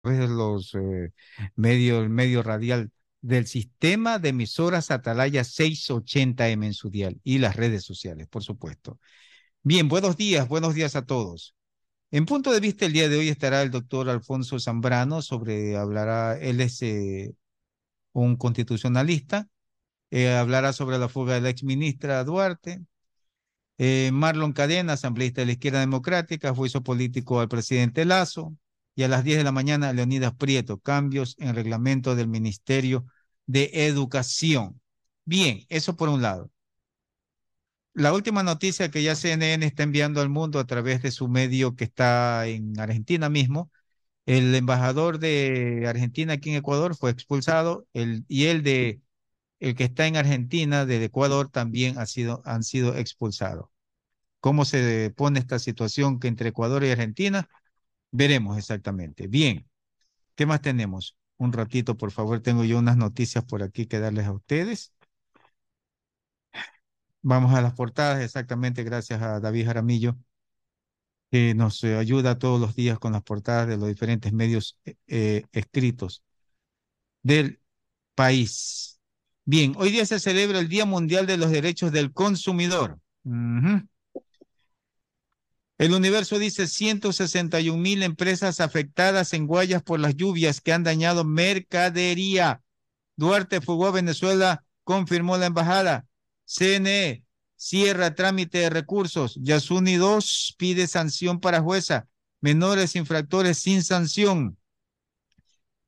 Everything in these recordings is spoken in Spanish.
de los medios, el medio radial del sistema de emisoras Atalaya 680M en su dial y las redes sociales, por supuesto. Bien, buenos días a todos. En punto de vista, el día de hoy estará el doctor Alfonso Zambrano hablará, él es un constitucionalista, hablará sobre la fuga de la exministra Duarte. Marlon Cadena, asambleísta de la Izquierda Democrática, juicio político al presidente Lazo. Y a las 10 de la mañana, Leonidas Prieto, cambios en reglamento del Ministerio de Educación. Bien, eso por un lado. La última noticia que ya CNN está enviando al mundo a través de su medio que está en Argentina mismo, el embajador de Argentina aquí en Ecuador fue expulsado, el que está en Argentina, de Ecuador, también han sido expulsados. ¿Cómo se pone esta situación que entre Ecuador y Argentina? Veremos exactamente. Bien, ¿qué más tenemos? Un ratito, por favor, tengo yo unas noticias por aquí que darles a ustedes. Vamos a las portadas, exactamente, gracias a David Jaramillo, que nos ayuda todos los días con las portadas de los diferentes medios escritos del país. Bien, hoy día se celebra el Día Mundial de los Derechos del Consumidor. Ujú. El Universo dice 161.000 empresas afectadas en Guayas por las lluvias que han dañado mercadería. Duarte fugó a Venezuela, confirmó la embajada. CNE cierra trámite de recursos. Yasuni 2 pide sanción para jueza. Menores infractores sin sanción.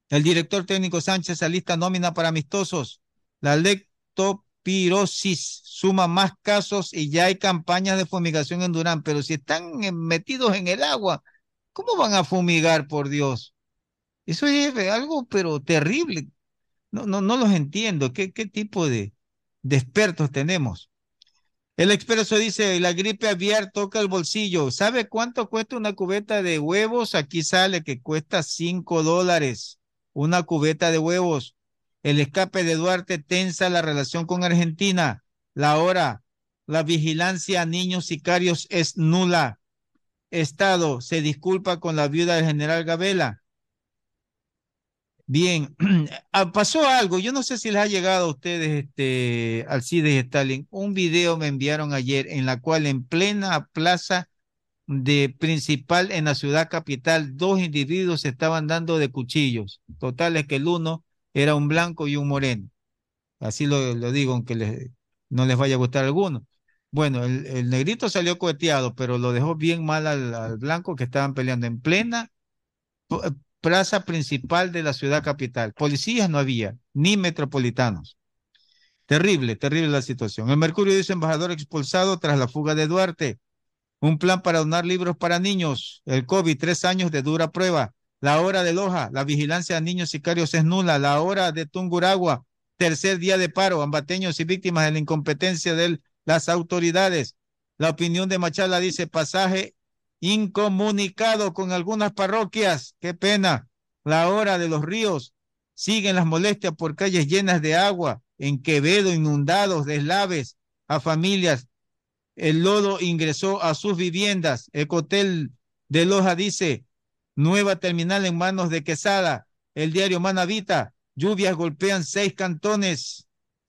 El director técnico Sánchez alista nómina para amistosos. La leptospirosis suma más casos y ya hay campañas de fumigación en Durán, pero si están metidos en el agua, ¿cómo van a fumigar, por Dios? Eso es algo, pero terrible. No los entiendo. ¿Qué tipo de expertos tenemos? El expreso dice, la gripe aviar toca el bolsillo. ¿Sabe cuánto cuesta una cubeta de huevos? Aquí sale que cuesta $5. Una cubeta de huevos. El escape de Duarte tensa la relación con Argentina. La hora, la vigilancia a niños sicarios es nula. Estado se disculpa con la viuda del general Gabela. Bien, pasó algo, yo no sé si les ha llegado a ustedes, Alcides y Stalin, un video me enviaron ayer en la cual en plena plaza de principal en la ciudad capital, dos individuos se estaban dando de cuchillos, totales que el uno era un blanco y un moreno, así lo digo, aunque no les vaya a gustar a alguno. Bueno, el negrito salió coheteado, pero lo dejó bien mal al blanco que estaban peleando en plena plaza principal de la ciudad capital. Policías no había, ni metropolitanos. Terrible, terrible la situación. El Mercurio dice embajador expulsado tras la fuga de Duarte. Un plan para donar libros para niños. El COVID, 3 años de dura prueba. La hora de Loja, la vigilancia a niños sicarios es nula. La hora de Tunguragua, tercer día de paro. Ambateños y víctimas de la incompetencia de las autoridades. La opinión de Machala dice pasaje incomunicado con algunas parroquias. Qué pena. La hora de los ríos. Siguen las molestias por calles llenas de agua. En Quevedo, inundados, deslaves a familias. El lodo ingresó a sus viviendas. Ecotel de Loja dice, nueva terminal en manos de Quesada. El diario Manavita, lluvias golpean 6 cantones.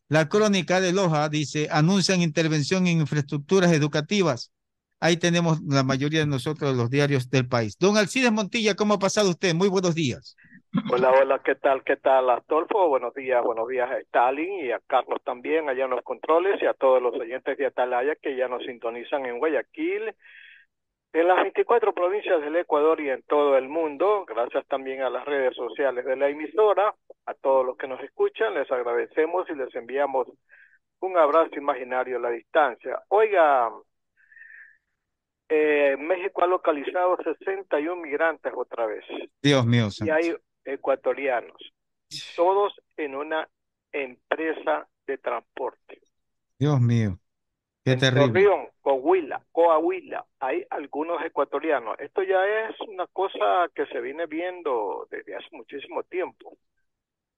La crónica de Loja dice, anuncian intervención en infraestructuras educativas. Ahí tenemos la mayoría de nosotros los diarios del país. Don Alcides Montilla, ¿cómo ha pasado usted? Muy buenos días. Hola, hola, qué tal, Astolfo? Buenos días a Stalin y a Carlos también allá en los controles y a todos los oyentes de Atalaya que ya nos sintonizan en Guayaquil, en las 24 provincias del Ecuador y en todo el mundo. Gracias también a las redes sociales de la emisora, a todos los que nos escuchan, les agradecemos y les enviamos un abrazo imaginario a la distancia. Oiga, México ha localizado 61 migrantes otra vez Dios mío y santo. hay ecuatorianos, y todos en una empresa de transporte. Dios mío, qué En terrible. Torreón, Coahuila, hay algunos ecuatorianos. Esto ya es una cosa que se viene viendo desde hace muchísimo tiempo.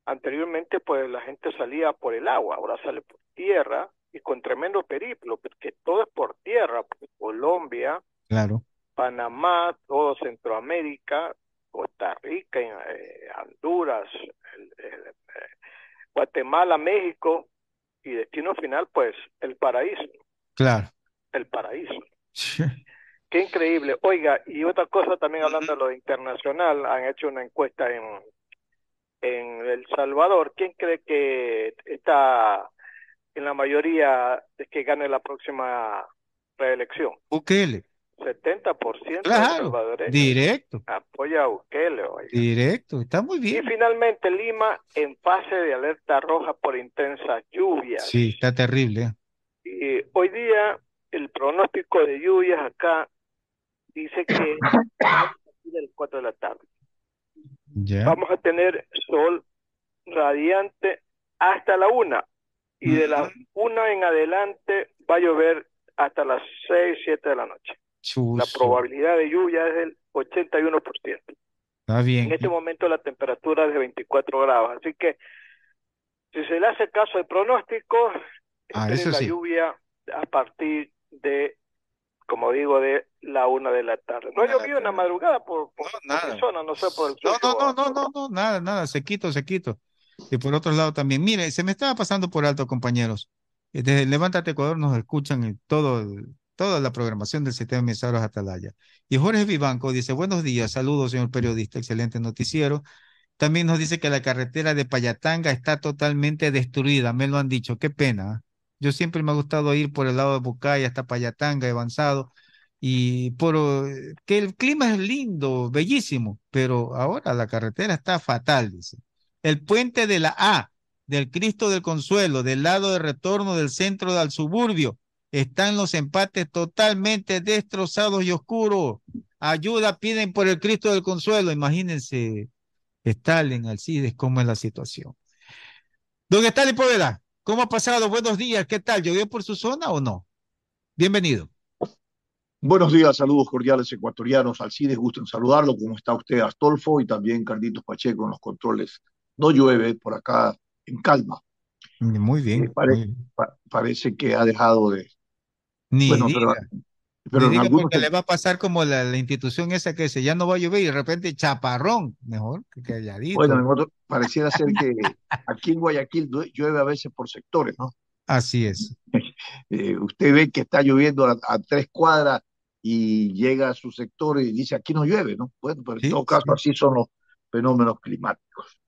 Anteriormente, pues la gente salía por el agua, ahora sale por tierra y con tremendo periplo, porque todo es por tierra, pues, Colombia, Claro. Panamá, todo Centroamérica, Costa Rica, Honduras, Guatemala, México y destino final, pues el paraíso, Claro. el paraíso. Qué increíble. Oiga, y otra cosa también hablando de lo internacional, han hecho una encuesta en El Salvador. ¿Quién cree que está en la mayoría de que gane la próxima reelección? Bukele. 70% de Claro. salvadoreños Directo. apoya a Bukele, oiga. Directo. Está muy Y bien. finalmente Lima en fase de alerta roja por intensas lluvias. Sí, está terrible. Y hoy día el pronóstico de lluvias acá dice que a partir de las 4 de la tarde Ya. vamos a tener sol radiante hasta la 1 y de la Ujú. 1 en adelante va a llover hasta las 6, 7 de la noche. La Chuzo. probabilidad de lluvia es del 81%. Está En bien. este momento la temperatura es de 24 grados, así que si se le hace caso al pronóstico, Ah, espere eso la sí. lluvia a partir de, como digo, de la 1 de la tarde. No ha Una de la llovido en la tarde. madrugada No, por mi nada. zona, no sé por el No, no, no, suyo. no, no, no, nada, nada. Sequito, sequito. Y por otro lado también. Mire, se me estaba pasando por alto, compañeros. Desde Levántate Ecuador nos escuchan en toda la programación del sistema de emisoras Atalaya. Y Jorge Vivanco dice, buenos días, saludos, señor periodista, excelente noticiero. También nos dice que la carretera de Payatanga está totalmente destruida, me lo han dicho, qué pena. Yo siempre me ha gustado ir por el lado de Bucay hasta Payatanga, he avanzado, y que el clima es lindo, bellísimo, pero ahora la carretera está fatal, dice. El puente de la A, del Cristo del Consuelo, del lado de retorno del centro al suburbio, están los empates totalmente destrozados y oscuros. Ayuda piden por el Cristo del Consuelo, imagínense. Stalin, Alcides, cómo es la situación. Don Stalin Poveda, ¿cómo ha pasado? Buenos días, ¿qué tal? ¿Llovió por su zona o no? Bienvenido. Buenos días, saludos cordiales ecuatorianos. Alcides, gusto en saludarlo. ¿Cómo está usted, Astolfo? Y también Carlitos Pacheco en los controles. No llueve por acá en calma. Muy Eh, bien, pare- muy bien. parece que ha dejado de... Ni Bueno, diga, ni pero en diga algunos... porque le va a pasar como la institución esa que dice, ya no va a llover y de repente chaparrón, mejor que Bueno, calladito. pareciera ser que aquí en Guayaquil llueve a veces por sectores, ¿no? Así es. Usted ve que está lloviendo a 3 cuadras y llega a su sector y dice, aquí no llueve, ¿no? Bueno, pero en Sí, todo caso sí. así son los fenómenos climáticos.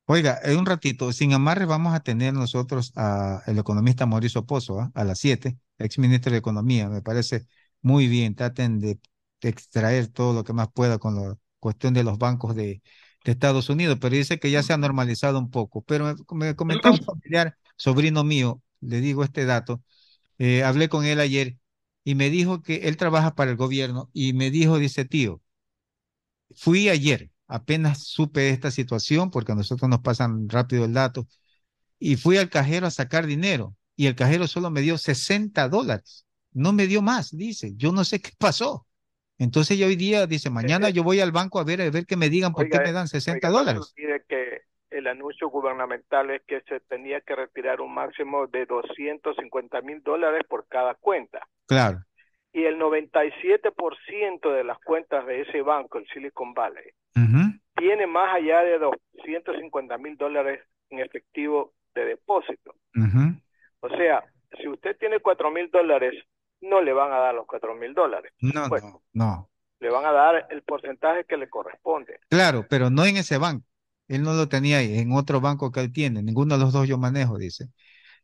Oiga, en un ratito, sin amarre, vamos a tener nosotros al economista Mauricio Pozo, ¿ah? A las 7, ex ministro de Economía. Me parece muy bien. Traten de extraer todo lo que más pueda con la cuestión de los bancos de Estados Unidos, pero dice que ya se ha normalizado un poco. Pero me comentaba un familiar, sobrino mío, le digo este dato, hablé con él ayer y me dijo que él trabaja para el gobierno y me dijo, dice, tío, fui ayer, apenas supe de esta situación, porque a nosotros nos pasan rápido el dato, y fui al cajero a sacar dinero, y el cajero solo me dio $60, no me dio más, dice, yo no sé qué pasó. Entonces ya hoy día, dice, Eh, mañana eh, yo voy al banco a ver que me digan por qué oiga, me dan 60 oiga, no se dólares. olvide que el anuncio gubernamental es que se tenía que retirar un máximo de $250,000 por cada cuenta. Claro. Y el 97% de las cuentas de ese banco, el Silicon Valley, Ujú, tiene más allá de $250,000 en efectivo de depósito. ujú. O sea, si usted tiene $4,000, no le van a dar los $4,000. Por No, supuesto, no, no. le van a dar el porcentaje que le corresponde. Claro, pero no en ese banco. Él no lo tenía ahí, en otro banco que él tiene. Ninguno de los dos yo manejo, dice.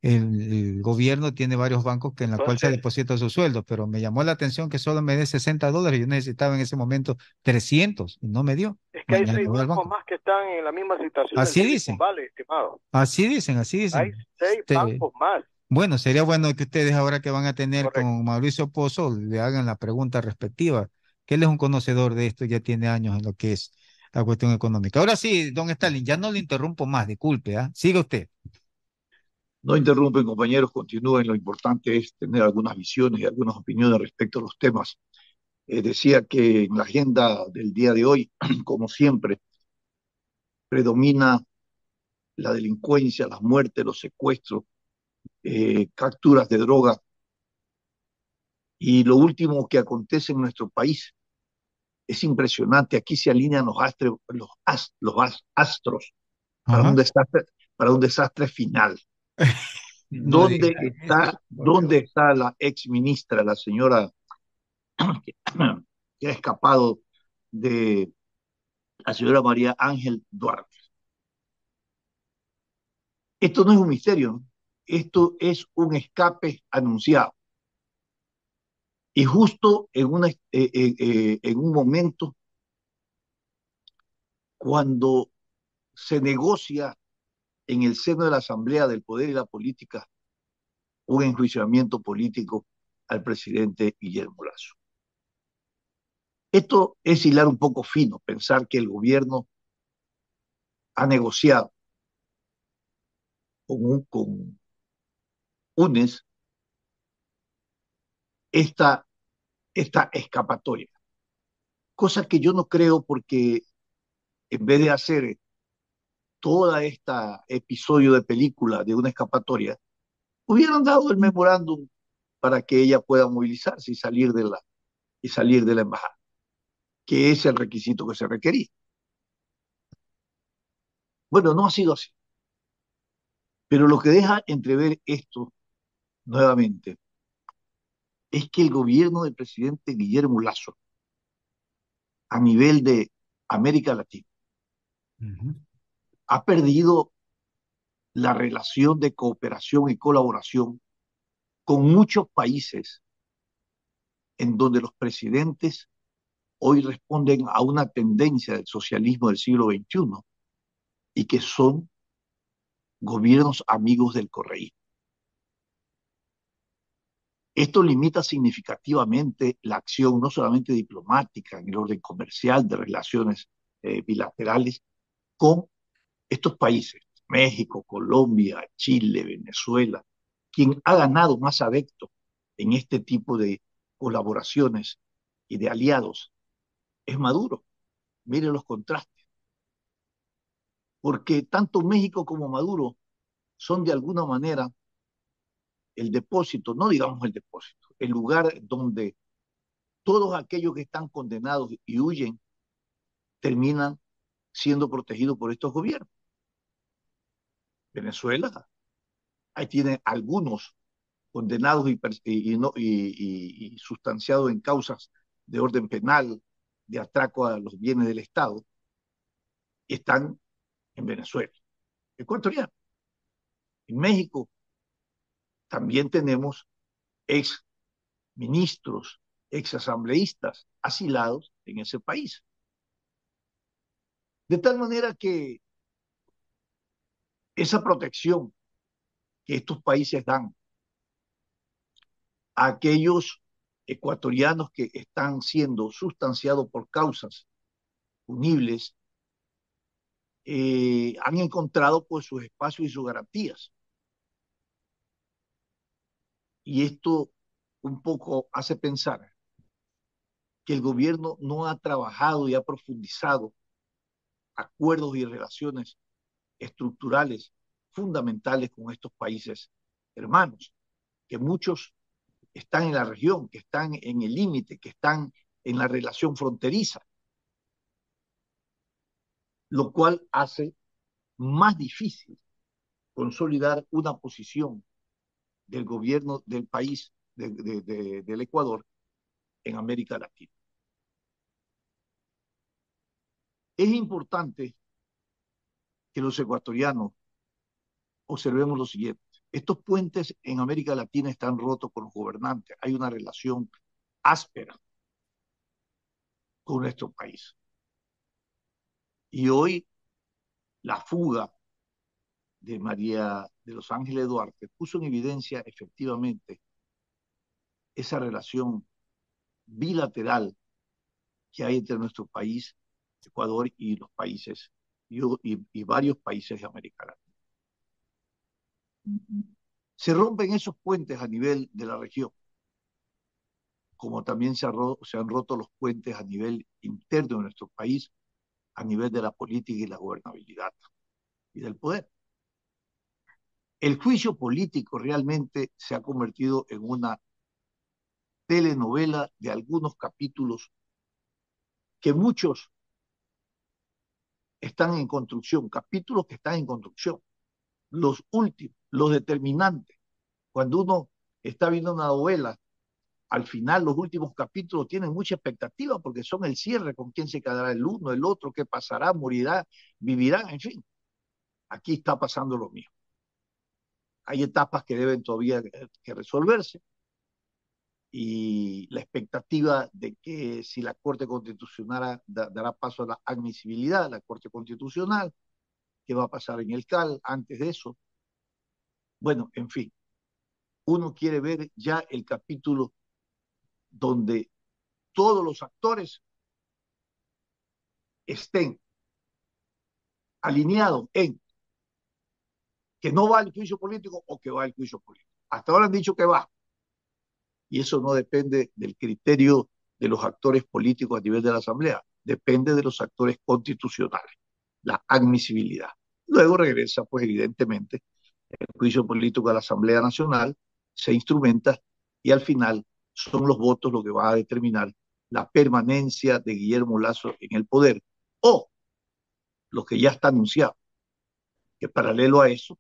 El gobierno tiene varios bancos que en la cual se Entonces, deposita su sueldo, pero me llamó la atención que solo me dé 60 dólares. Yo necesitaba en ese momento 300 y no me dio. es que hay Mañana 6 voy al bancos banco. más que están en la misma situación del Así Silicon dicen, Valley, estimado. así dicen, así Hay dicen. 6 bancos más, Bueno, sería bueno que ustedes ahora que van a tener correcto. con Mauricio Pozo le hagan la pregunta respectiva, que él es un conocedor de esto, ya tiene años en lo que es la cuestión económica. Ahora sí, don Stalin, ya no le interrumpo más, disculpe, ¿ah? Siga usted. No interrumpen, compañeros, continúen. Lo importante es tener algunas visiones y algunas opiniones respecto a los temas. Decía que en la agenda del día de hoy, como siempre, predomina la delincuencia, las muertes, los secuestros, capturas de droga y lo último que acontece en nuestro país, Es impresionante. Aquí se alinean astros Ajá. para un desastre final. No diga eso, por ¿Dónde Dios. está la ex ministra, la señora que, que ha escapado de la señora María Ángel Duarte? Esto no es un misterio, ¿no? Esto es un escape anunciado. Y justo en un momento cuando se negocia en el seno de la Asamblea del Poder y la Política un enjuiciamiento político al presidente Guillermo Lasso. Esto es hilar un poco fino, pensar que el gobierno ha negociado con UNES esta, esta escapatoria, cosa que yo no creo porque en vez de hacer toda esta episodio de película de una escapatoria, hubieran dado el memorándum para que ella pueda movilizarse y salir de la embajada, que es el requisito que se requería. Bueno, no ha sido así, pero lo que deja entrever esto nuevamente es que el gobierno del presidente Guillermo Lasso, a nivel de América Latina, Ujú. ha perdido la relación de cooperación y colaboración con muchos países en donde los presidentes hoy responden a una tendencia del socialismo del siglo XXI y que son gobiernos amigos del correísmo. Esto limita significativamente la acción, no solamente diplomática, en el orden comercial, de relaciones bilaterales, con estos países, México, Colombia, Chile, Venezuela. Quien ha ganado más adeptos en este tipo de colaboraciones y de aliados es Maduro. Miren los contrastes, porque tanto México como Maduro son de alguna manera el depósito, no digamos el depósito, el lugar donde todos aquellos que están condenados y huyen terminan siendo protegidos por estos gobiernos. Venezuela, ahí tiene algunos condenados y sustanciados en causas de orden penal, de atraco a los bienes del Estado, y están en Venezuela. Ecuatoriano. En México también tenemos ex ministros, ex asambleístas asilados en ese país. De tal manera que esa protección que estos países dan a aquellos ecuatorianos que están siendo sustanciados por causas punibles, han encontrado pues sus espacios y sus garantías. Y esto un poco hace pensar que el gobierno no ha trabajado y ha profundizado acuerdos y relaciones estructurales fundamentales con estos países hermanos, que muchos están en la región, que están en el límite, que están en la relación fronteriza, lo cual hace más difícil consolidar una posición del gobierno del país, del Ecuador, en América Latina. Es importante que los ecuatorianos observemos lo siguiente. Estos puentes en América Latina están rotos con los gobernantes. Hay una relación áspera con nuestro país. Y hoy la fuga de María de los Ángeles Duarte puso en evidencia efectivamente esa relación bilateral que hay entre nuestro país, Ecuador, y los países, y varios países de América Latina. Se rompen esos puentes a nivel de la región, como también se han roto los puentes a nivel interno de nuestro país, a nivel de la política y la gobernabilidad y del poder. El juicio político realmente se ha convertido en una telenovela de algunos capítulos que muchos están en construcción, capítulos que están en construcción, los últimos, los determinantes. Cuando uno está viendo una novela, al final los últimos capítulos tienen mucha expectativa porque son el cierre, con quién se quedará el uno, el otro, qué pasará, morirá, vivirá, en fin. Aquí está pasando lo mismo. Hay etapas que deben todavía que resolverse y la expectativa de que si la Corte Constitucional dará paso a la admisibilidad de la Corte Constitucional, qué va a pasar en el CAL antes de eso. Bueno, en fin, uno quiere ver ya el capítulo donde todos los actores estén alineados en que no va el juicio político o que va el juicio político. Hasta ahora han dicho que va, y eso no depende del criterio de los actores políticos a nivel de la Asamblea, depende de los actores constitucionales, la admisibilidad. Luego regresa, pues evidentemente, el juicio político a la Asamblea Nacional, se instrumenta y al final son los votos lo que va a determinar la permanencia de Guillermo Lasso en el poder o lo que ya está anunciado, que paralelo a eso,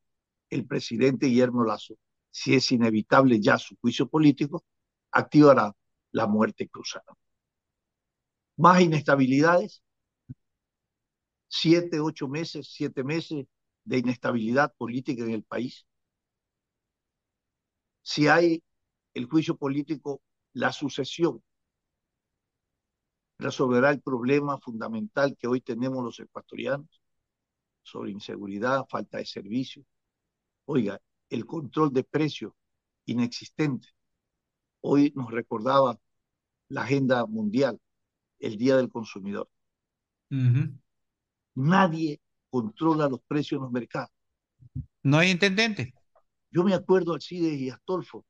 el presidente Guillermo Lasso, si es inevitable ya su juicio político, activará la muerte cruzada. Más inestabilidades, 7 meses de inestabilidad política en el país. Si hay el juicio político, la sucesión resolverá el problema fundamental que hoy tenemos los ecuatorianos sobre inseguridad, falta de servicios. Oiga, el control de precios inexistente. Hoy nos recordaba la agenda mundial, el Día del Consumidor. Nadie controla los precios en los mercados. No hay intendente. Yo me acuerdo, Alcides y Astolfo,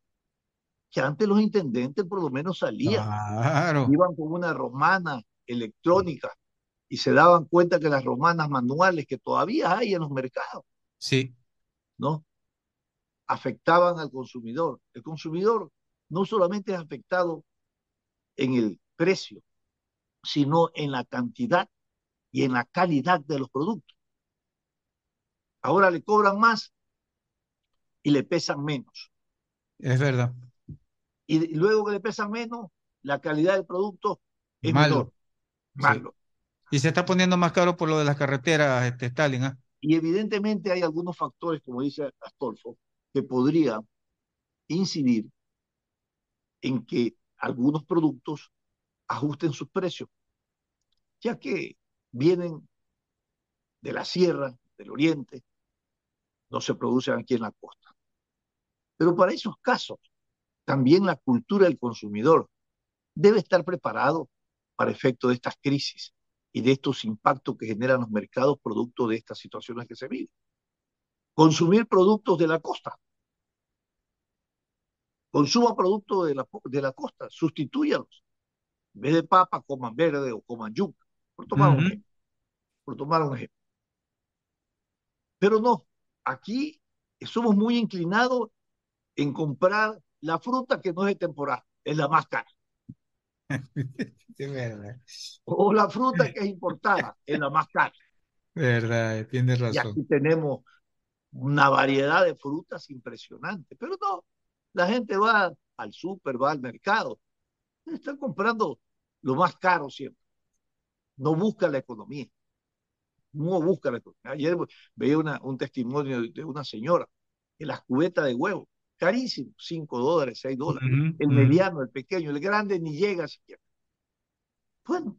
que antes los intendentes por lo menos salían, Claro. iban con una romana electrónica y se daban cuenta que las romanas manuales que todavía hay en los mercados, Sí, ¿no? Afectaban al consumidor. El consumidor no solamente es afectado en el precio, sino en la cantidad y en la calidad de los productos. Ahora le cobran más y le pesan menos. es verdad. Y luego que le pesan menos, la calidad del producto es Malo. menor, Sí. malo. Y se está poniendo más caro por lo de las carreteras, Stalin, ¿ah? Y evidentemente hay algunos factores, como dice Astolfo, que podrían incidir en que algunos productos ajusten sus precios, ya que vienen de la sierra, del oriente, no se producen aquí en la costa. Pero para esos casos, también la cultura del consumidor debe estar preparado para efecto de estas crisis y de estos impactos que generan los mercados producto de estas situaciones que se viven. Consumir productos de la costa. Consuma productos de la costa, sustitúyalos. En vez de papa, coman verde o coman yuca, por tomar un Ujú. ejemplo. Por tomar un ejemplo. Pero no, aquí somos muy inclinados en comprar la fruta que no es de temporada, es la más cara. Es verdad. O la fruta que es importada, es la más cara. Verdad, tienes Y razón. aquí tenemos una variedad de frutas impresionante. Pero no, la gente va al súper, va al mercado, están comprando lo más caro siempre. No busca la economía, no busca la economía. Ayer veía un testimonio de una señora que las cubetas de huevo, carísimo, $5, $6. Ujú, El ujú. mediano, el pequeño, el grande ni llega siquiera. Bueno,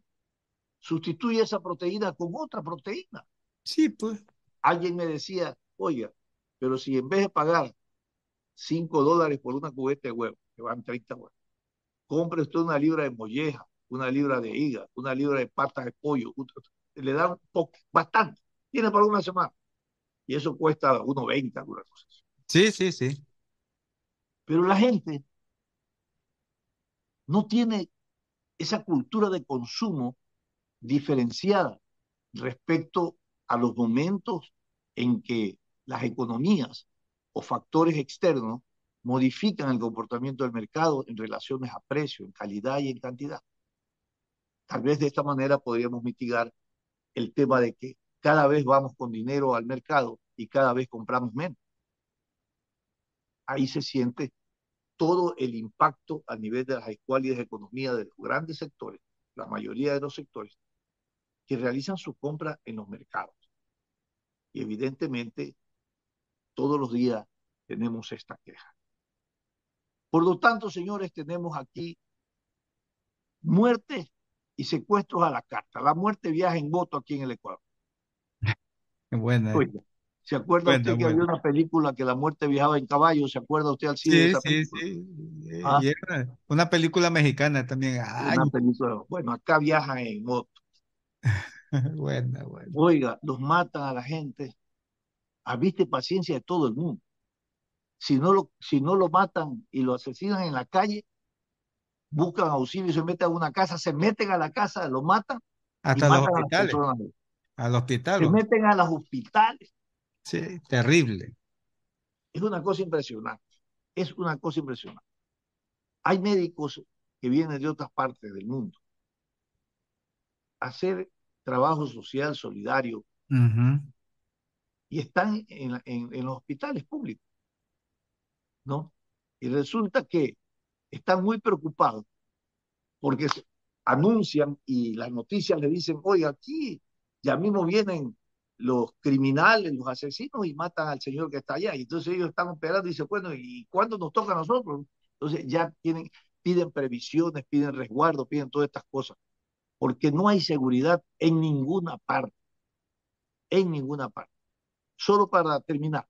sustituye esa proteína con otra proteína. Sí, pues. Alguien me decía, oiga, pero si en vez de pagar $5 por una cubeta de huevo, que van 30 huevos, compre usted una libra de molleja, una libra de hígado, una libra de patas de pollo, le dan poco, bastante, tiene para una semana, y eso cuesta 1.20, algunas cosas. Sí, sí, sí. Pero la gente no tiene esa cultura de consumo diferenciada respecto a los momentos en que las economías o factores externos modifican el comportamiento del mercado en relaciones a precio, en calidad y en cantidad. Tal vez de esta manera podríamos mitigar el tema de que cada vez vamos con dinero al mercado y cada vez compramos menos. Ahí se siente todo el impacto a nivel de las escuálidas economías de los grandes sectores, la mayoría de los sectores, que realizan su compra en los mercados. Y evidentemente, todos los días tenemos esta queja. Por lo tanto, señores, tenemos aquí muertes y secuestros a la carta. La muerte viaja en moto aquí en el Ecuador. Buena, Oiga, ¿se acuerda buena, usted que había buena. una película que la muerte viajaba en caballo? ¿Se acuerda usted Alcide de Sí, esa sí, película? sí. Ah, Y era una película mexicana también. una Ay, película. Bueno, acá viajan en moto. buena, buena. Oiga, los matan a la gente. Viste paciencia de todo el mundo. Si no lo matan y lo asesinan en la calle, buscan auxilio y se meten a una casa, se meten a la casa, lo matan y Hasta los matan a las hospitales, personas. al hospital. Se meten a los hospitales. Sí, terrible. Es una cosa impresionante. Es una cosa impresionante. Hay médicos que vienen de otras partes del mundo a hacer trabajo social, solidario, Ujú. y están en los hospitales públicos, ¿no? Y resulta que están muy preocupados porque anuncian y las noticias le dicen, oye, aquí ya mismo vienen los criminales, los asesinos y matan al señor que está allá. Y entonces ellos están operando y dicen, bueno, ¿y cuándo nos toca a nosotros? Entonces ya piden previsiones, piden resguardo, piden todas estas cosas, porque no hay seguridad en ninguna parte. Solo para terminar,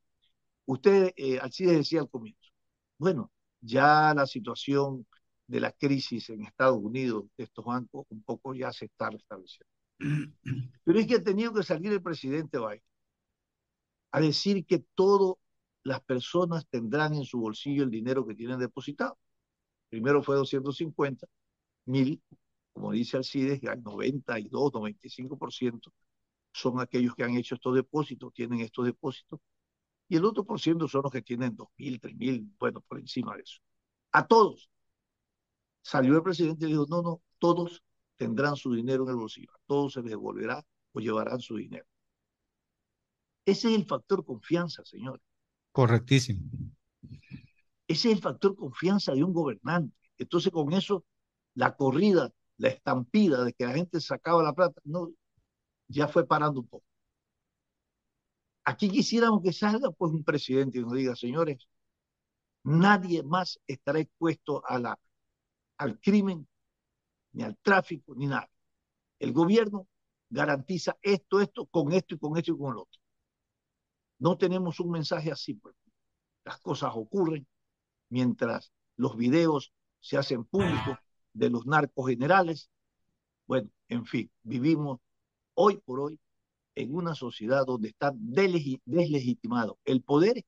usted, Alcides decía al comienzo, bueno, ya la situación de la crisis en Estados Unidos, de estos bancos, un poco ya se está restableciendo. Pero es que ha tenido que salir el presidente Biden a decir que todas las personas tendrán en su bolsillo el dinero que tienen depositado. Primero fue 250.000, como dice Alcides, el 92, 95% son aquellos que han hecho estos depósitos, tienen estos depósitos, y el otro por ciento son los que tienen 2.000, 3.000, bueno, por encima de eso. A todos. Salió el presidente y dijo, no, no, todos tendrán su dinero en el bolsillo, a todos se les devolverá o llevarán su dinero. Ese es el factor confianza, señores. Correctísimo. Ese es el factor confianza de un gobernante. Entonces, con eso, la corrida, la estampida de que la gente sacaba la plata, no, ya fue parando un poco. Aquí quisiéramos que salga pues un presidente y nos diga, señores, nadie más estará expuesto al crimen, ni al tráfico, ni nada. El gobierno garantiza esto, con esto y con esto y con lo otro. No tenemos un mensaje así, pues. Las cosas ocurren mientras los videos se hacen públicos de los narcos generales. Bueno, en fin, vivimos hoy por hoy en una sociedad donde está deslegitimado el poder,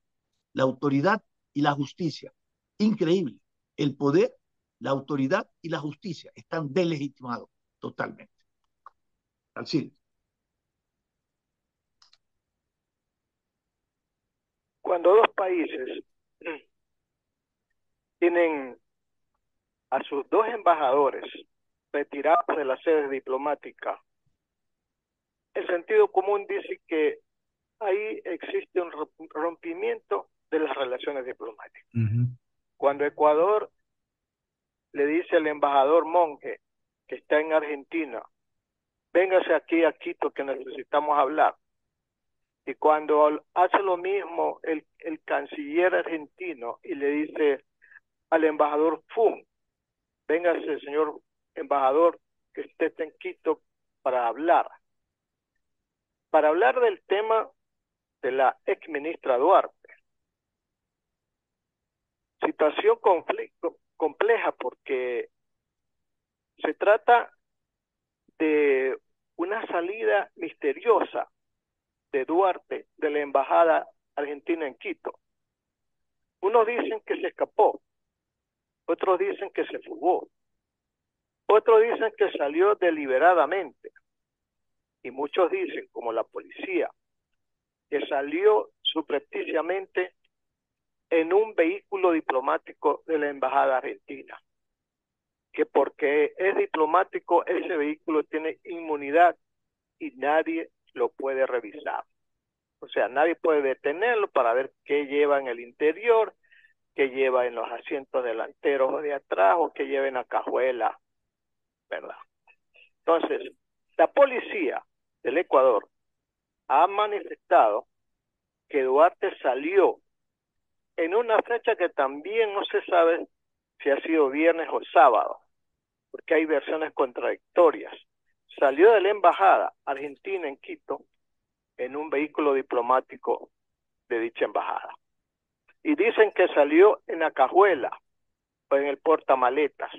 la autoridad y la justicia. Increíble. El poder, la autoridad y la justicia están deslegitimados totalmente. Así. Cuando dos países tienen a sus dos embajadores retirados de las sedes diplomáticas, el sentido común dice que ahí existe un rompimiento de las relaciones diplomáticas. Ujú. Cuando Ecuador le dice al embajador Monge, que está en Argentina, véngase aquí a Quito que necesitamos hablar. Y cuando hace lo mismo el canciller argentino y le dice al embajador Fum, véngase señor embajador, que usted está en Quito para hablar del tema de la ex ministra Duarte. Situación compleja porque se trata de una salida misteriosa de Duarte de la embajada argentina en Quito. Unos dicen que se escapó, otros dicen que se fugó, otros dicen que salió deliberadamente y muchos dicen, como la policía, que salió subrepticiamente en un vehículo diplomático de la embajada argentina. que porque es diplomático ese vehículo tiene inmunidad y nadie lo puede revisar. O sea, nadie puede detenerlo para ver qué lleva en el interior, qué lleva en los asientos delanteros o de atrás, o qué lleva en la cajuela, ¿verdad? Entonces, la policía del Ecuador ha manifestado que Duarte salió en una fecha que también no se sabe si ha sido viernes o sábado, porque hay versiones contradictorias. Salió de la embajada argentina en Quito en un vehículo diplomático de dicha embajada. Y dicen que salió en la cajuela o en el portamaletas.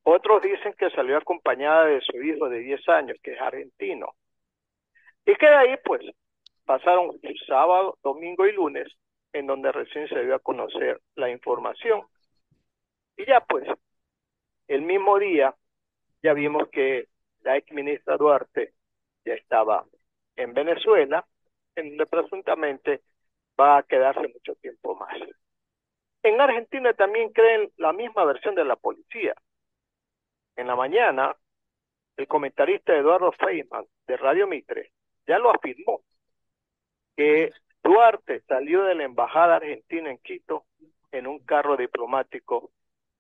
Otros dicen que salió acompañada de su hijo de 10 años, que es argentino. Y que de ahí, pues, pasaron sábado, domingo y lunes, en donde recién se dio a conocer la información. Y ya, pues, el mismo día, ya vimos que la exministra Duarte ya estaba en Venezuela, en donde presuntamente va a quedarse mucho tiempo más. En Argentina también creen la misma versión de la policía. En la mañana, el comentarista Eduardo Feynman de Radio Mitre ya lo afirmó, que Duarte salió de la embajada argentina en Quito en un carro diplomático,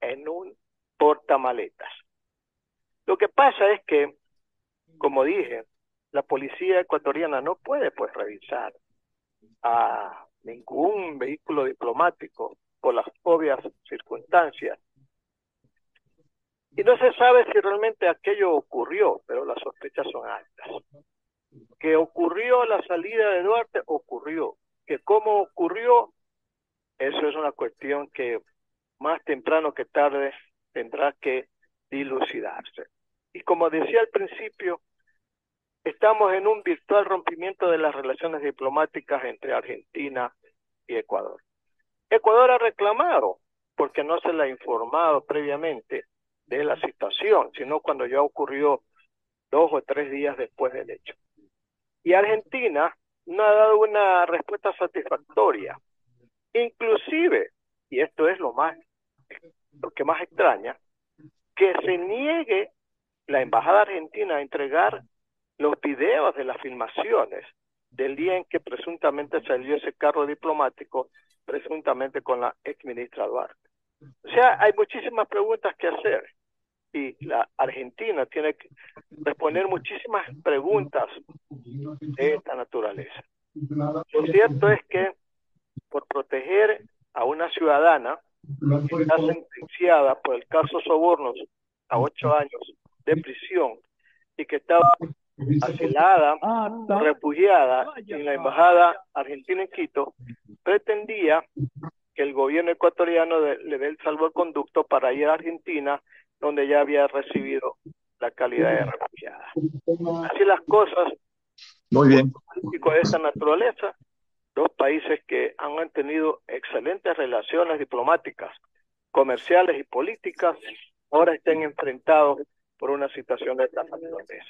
en un portamaletas. Lo que pasa es que, como dije, la policía ecuatoriana no puede pues revisar a ningún vehículo diplomático por las obvias circunstancias. Y no se sabe si realmente aquello ocurrió, pero las sospechas son altas. Que ocurrió la salida de Duarte, ocurrió. Que cómo ocurrió, eso es una cuestión que más temprano que tarde tendrá que dilucidarse. Y como decía al principio, estamos en un virtual rompimiento de las relaciones diplomáticas entre Argentina y Ecuador. Ecuador ha reclamado, porque no se le ha informado previamente de la situación, sino cuando ya ocurrió 2 o 3 días después del hecho. Y Argentina no ha dado una respuesta satisfactoria. Inclusive, y esto es lo que más extraña, que se niegue la embajada argentina a entregar los videos de las filmaciones del día en que presuntamente salió ese carro diplomático, presuntamente con la exministra Duarte. O sea, hay muchísimas preguntas que hacer y la Argentina tiene que responder muchísimas preguntas de esta naturaleza. Lo cierto es que por proteger a una ciudadana que está sentenciada por el caso Sobornos a 8 años de prisión y que estaba asilada, refugiada en la embajada argentina en Quito, pretendía que el gobierno ecuatoriano le dé el salvoconducto para ir a Argentina, donde ya había recibido la calidad de refugiada. Así las cosas. Muy bien. De esta naturaleza, 2 países que han mantenido excelentes relaciones diplomáticas, comerciales y políticas, ahora estén enfrentados por una situación de esta naturaleza.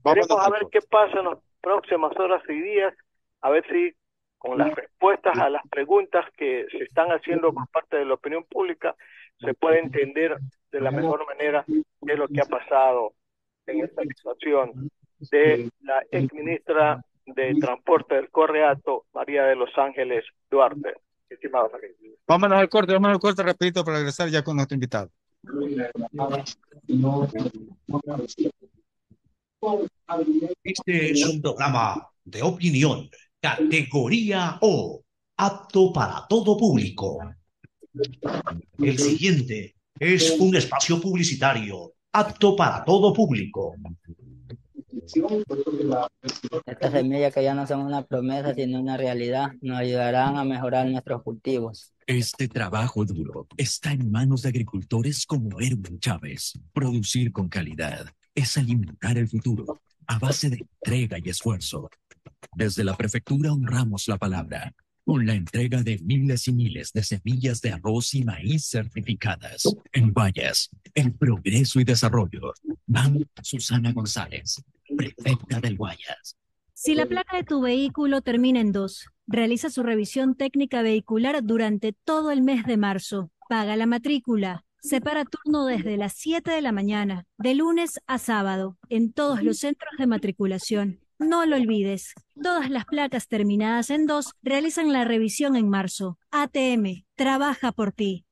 Veremos a ver qué pasa en las próximas horas y días, a ver si con las respuestas a las preguntas que se están haciendo por parte de la opinión pública se puede entender de la mejor manera qué es lo que ha pasado en esta situación de la exministra de Transporte del Correato, María de Los Ángeles Duarte. Estimado Javier. Vámonos al corte rapidito para regresar ya con nuestro invitado. Este es un programa de opinión, categoría O, apto para todo público. El siguiente es un espacio publicitario apto para todo público. Estas semillas que ya no son una promesa, sino una realidad, nos ayudarán a mejorar nuestros cultivos. Este trabajo duro está en manos de agricultores como Erwin Chávez. Producir con calidad es alimentar el futuro a base de entrega y esfuerzo. Desde la prefectura honramos la palabra con la entrega de miles y miles de semillas de arroz y maíz certificadas. En Guayas, el progreso y desarrollo. Van Susana González, prefecta del Guayas. Si la placa de tu vehículo termina en 2, realiza su revisión técnica vehicular durante todo el mes de marzo. Paga la matrícula. Separa turno desde las 7 de la mañana, de lunes a sábado, en todos los centros de matriculación. No lo olvides, todas las placas terminadas en 2 realizan la revisión en marzo. ATM, trabaja por ti.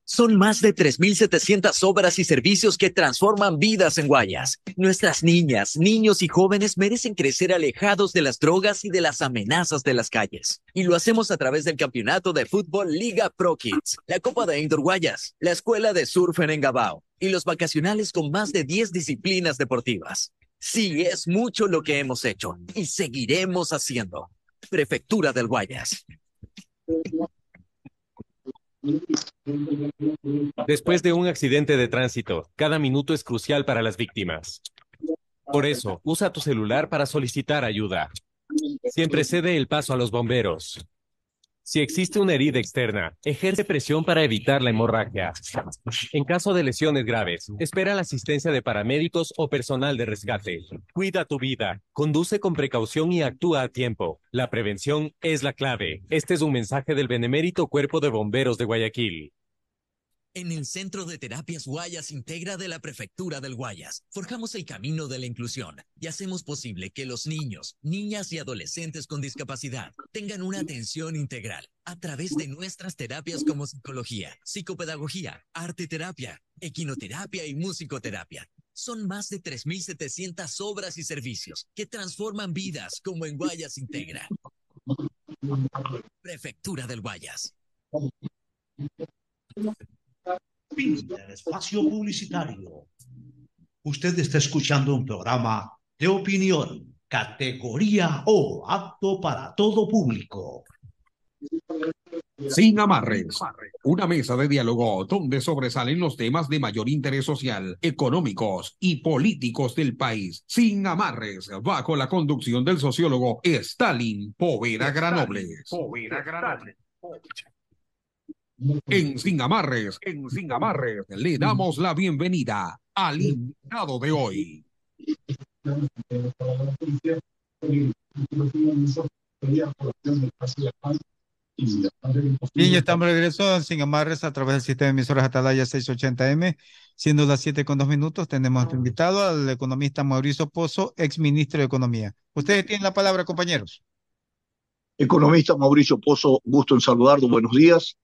Son más de 3.700 obras y servicios que transforman vidas en Guayas. Nuestras niñas, niños y jóvenes merecen crecer alejados de las drogas y de las amenazas de las calles. Y lo hacemos a través del campeonato de fútbol Liga Pro Kids, la Copa de Indoor Guayas, la Escuela de Surf en Engabao y los vacacionales con más de 10 disciplinas deportivas. Sí, es mucho lo que hemos hecho y seguiremos haciendo. Prefectura del Guayas. Después de un accidente de tránsito, cada minuto es crucial para las víctimas. Por eso, usa tu celular para solicitar ayuda. Siempre cede el paso a los bomberos. Si existe una herida externa, ejerce presión para evitar la hemorragia. En caso de lesiones graves, espera la asistencia de paramédicos o personal de rescate. Cuida tu vida, conduce con precaución y actúa a tiempo. La prevención es la clave. Este es un mensaje del Benemérito Cuerpo de Bomberos de Guayaquil. En el Centro de Terapias Guayas Integra de la Prefectura del Guayas, forjamos el camino de la inclusión y hacemos posible que los niños, niñas y adolescentes con discapacidad tengan una atención integral a través de nuestras terapias como psicología, psicopedagogía, arte terapia, equinoterapia y musicoterapia. Son más de 3.700 obras y servicios que transforman vidas como en Guayas Integra. Prefectura del Guayas. Fin del espacio publicitario. Usted está escuchando un programa de opinión, categoría O, apto para todo público. Sin amarres, una mesa de diálogo donde sobresalen los temas de mayor interés social, económicos y políticos del país. Sin amarres, bajo la conducción del sociólogo Stalin Poveda Granobles. En Sin Amarres, le damos la bienvenida al invitado de hoy. Bien, ya estamos de regreso Sin Amarres a través del sistema de emisoras Atalaya 680M, siendo las 7:02. Tenemos a nuestro invitado, al economista Mauricio Pozo, ex ministro de Economía. Ustedes tienen la palabra, compañeros. Economista Mauricio Pozo, gusto en saludarlo, buenos días.